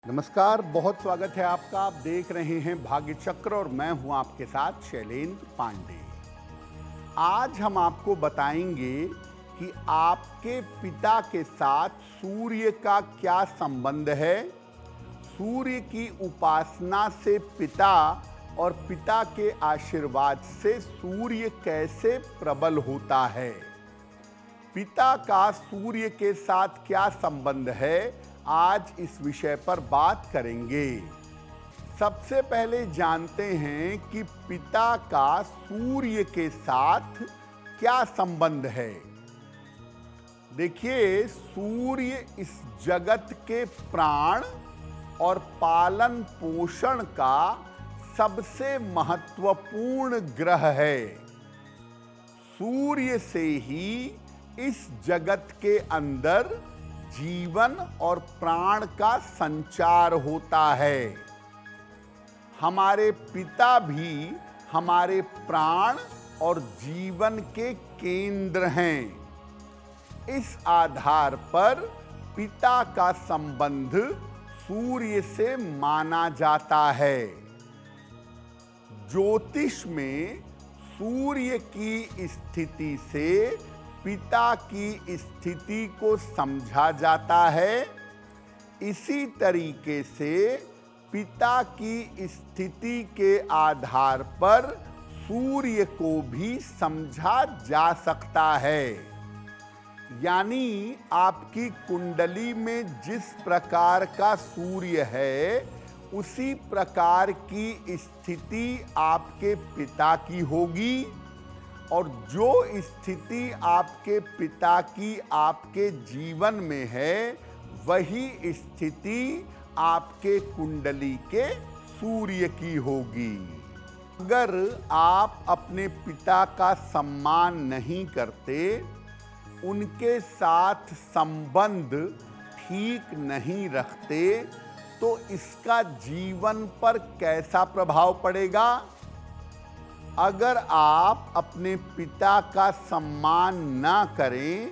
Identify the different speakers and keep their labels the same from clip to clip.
Speaker 1: नमस्कार, बहुत स्वागत है आपका। आप देख रहे हैं भाग्य चक्र और मैं हूं आपके साथ शैलेंद्र पांडे। आज हम आपको बताएंगे कि आपके पिता के साथ सूर्य का क्या संबंध है, सूर्य की उपासना से पिता और पिता के आशीर्वाद से सूर्य कैसे प्रबल होता है, पिता का सूर्य के साथ क्या संबंध है। आज इस विषय पर बात करेंगे। सबसे पहले जानते हैं कि पिता का सूर्य के साथ क्या संबंध है। देखिए, सूर्य इस जगत के प्राण और पालन पोषण का सबसे महत्वपूर्ण ग्रह है। सूर्य से ही इस जगत के अंदर जीवन और प्राण का संचार होता है। हमारे पिता भी हमारे प्राण और जीवन के केंद्र हैं। इस आधार पर पिता का संबंध सूर्य से माना जाता है। ज्योतिष में सूर्य की स्थिति से पिता की स्थिति को समझा जाता है। इसी तरीके से पिता की स्थिति के आधार पर सूर्य को भी समझा जा सकता है। यानी आपकी कुंडली में जिस प्रकार का सूर्य है, उसी प्रकार की स्थिति आपके पिता की होगी, और जो स्थिति आपके पिता की आपके जीवन में है, वही स्थिति आपके कुंडली के सूर्य की होगी। अगर आप अपने पिता का सम्मान नहीं करते, उनके साथ संबंध ठीक नहीं रखते, तो इसका जीवन पर कैसा प्रभाव पड़ेगा। अगर आप अपने पिता का सम्मान ना करें,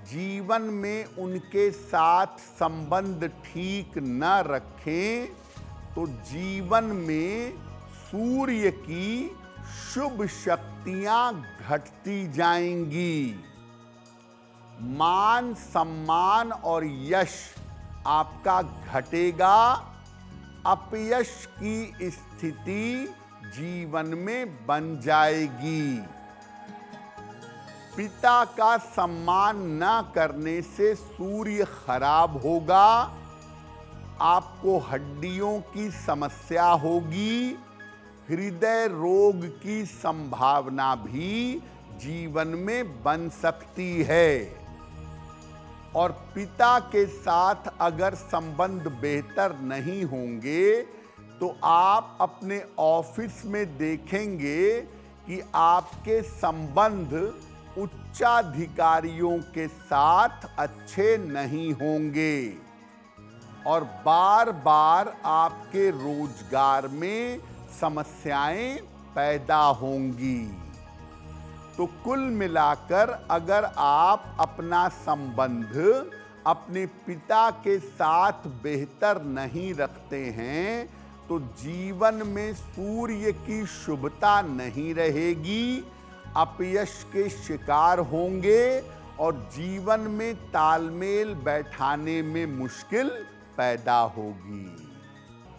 Speaker 1: जीवन में उनके साथ संबंध ठीक न रखें, तो जीवन में सूर्य की शुभ शक्तियां घटती जाएंगी। मान सम्मान और यश आपका घटेगा। अपयश की स्थिति जीवन में बन जाएगी। पिता का सम्मान न करने से सूर्य खराब होगा। आपको हड्डियों की समस्या होगी। हृदय रोग की संभावना भी जीवन में बन सकती है। और पिता के साथ अगर संबंध बेहतर नहीं होंगे, तो आप अपने ऑफिस में देखेंगे कि आपके संबंध उच्चाधिकारियों के साथ अच्छे नहीं होंगे, और बार बार आपके रोजगार में समस्याएं पैदा होंगी। तो कुल मिलाकर अगर आप अपना संबंध अपने पिता के साथ बेहतर नहीं रखते हैं, तो जीवन में सूर्य की शुभता नहीं रहेगी। अपयश के शिकार होंगे और जीवन में तालमेल बैठाने में मुश्किल पैदा होगी।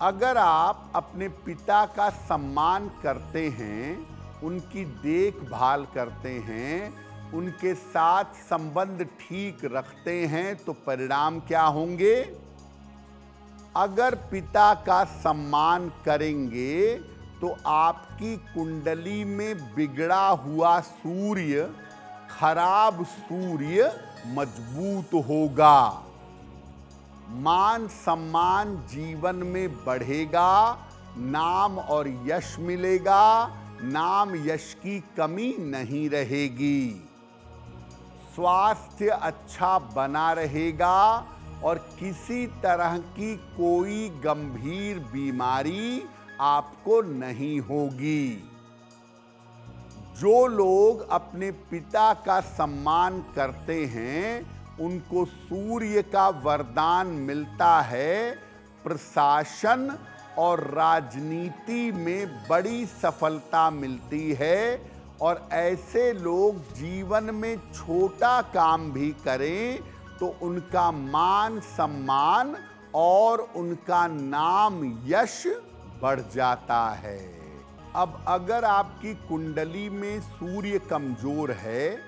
Speaker 1: अगर आप अपने पिता का सम्मान करते हैं, उनकी देखभाल करते हैं, उनके साथ संबंध ठीक रखते हैं, तो परिणाम क्या होंगे। अगर पिता का सम्मान करेंगे, तो आपकी कुंडली में बिगड़ा हुआ सूर्य, खराब सूर्य मजबूत होगा। मान सम्मान जीवन में बढ़ेगा, नाम और यश मिलेगा, नाम यश की कमी नहीं रहेगी। स्वास्थ्य अच्छा बना रहेगा और किसी तरह की कोई गंभीर बीमारी आपको नहीं होगी। जो लोग अपने पिता का सम्मान करते हैं, उनको सूर्य का वरदान मिलता है, प्रशासन और राजनीति में बड़ी सफलता मिलती है और ऐसे लोग जीवन में छोटा काम भी करें तो उनका मान सम्मान और उनका नाम यश बढ़ जाता है। अब अगर आपकी कुंडली में सूर्य कमजोर है,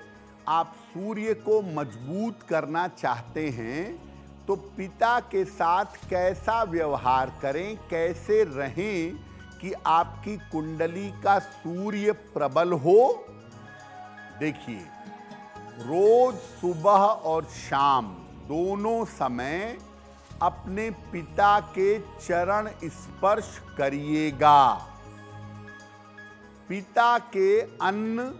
Speaker 1: आप सूर्य को मजबूत करना चाहते हैं, तो पिता के साथ कैसा व्यवहार करें, कैसे रहें कि आपकी कुंडली का सूर्य प्रबल हो। देखिए, रोज सुबह और शाम दोनों समय अपने पिता के चरण स्पर्श करिएगा। पिता के अन्न,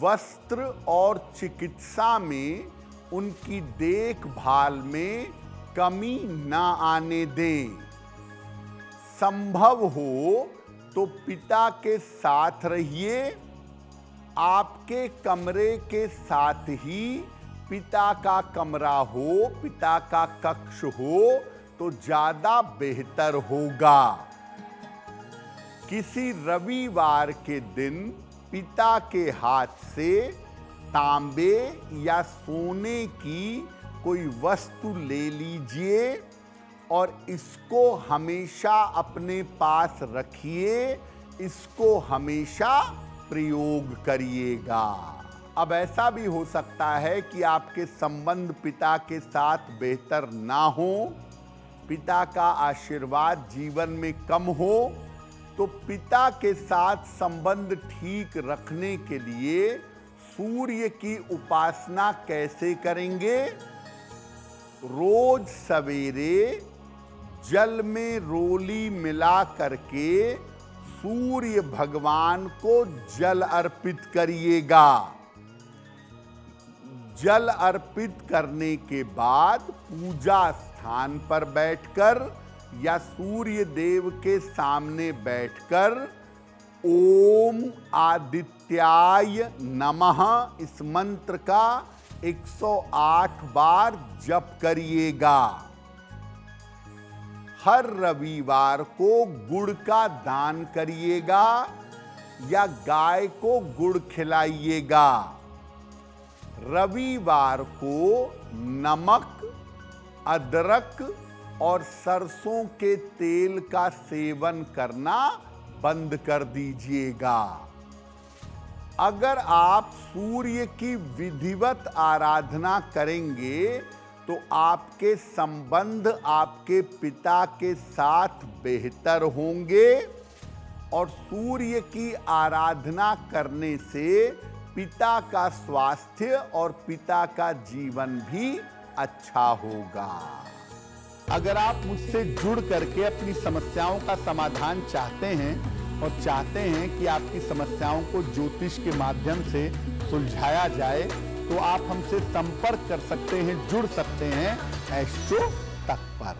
Speaker 1: वस्त्र और चिकित्सा में उनकी देखभाल में कमी ना आने दें। संभव हो तो पिता के साथ रहिए। आपके कमरे के साथ ही पिता का कमरा हो, पिता का कक्ष हो तो ज्यादा बेहतर होगा। किसी रविवार के दिन पिता के हाथ से तांबे या सोने की कोई वस्तु ले लीजिए और इसको हमेशा अपने पास रखिए, इसको हमेशा प्रयोग करिएगा। अब ऐसा भी हो सकता है कि आपके संबंध पिता के साथ बेहतर ना हो, पिता का आशीर्वाद जीवन में कम हो, तो पिता के साथ संबंध ठीक रखने के लिए सूर्य की उपासना कैसे करेंगे? रोज सवेरे जल में रोली मिला करके सूर्य भगवान को जल अर्पित करिएगा। जल अर्पित करने के बाद पूजा स्थान पर बैठकर या सूर्य देव के सामने बैठकर ओम आदित्याय नमः इस मंत्र का 108 बार जप करिएगा। हर रविवार को गुड़ का दान करिएगा या गाय को गुड़ खिलाइएगा। रविवार को नमक, अदरक और सरसों के तेल का सेवन करना बंद कर दीजिएगा। अगर आप सूर्य की विधिवत आराधना करेंगे तो आपके संबंध आपके पिता के साथ बेहतर होंगे और सूर्य की आराधना करने से पिता का स्वास्थ्य और पिता का जीवन भी अच्छा होगा। अगर आप मुझसे जुड़ करके अपनी समस्याओं का समाधान चाहते हैं और चाहते हैं कि आपकी समस्याओं को ज्योतिष के माध्यम से सुलझाया जाए, तो आप हमसे संपर्क कर सकते हैं, जुड़ सकते हैं एस्ट्रो तक पर।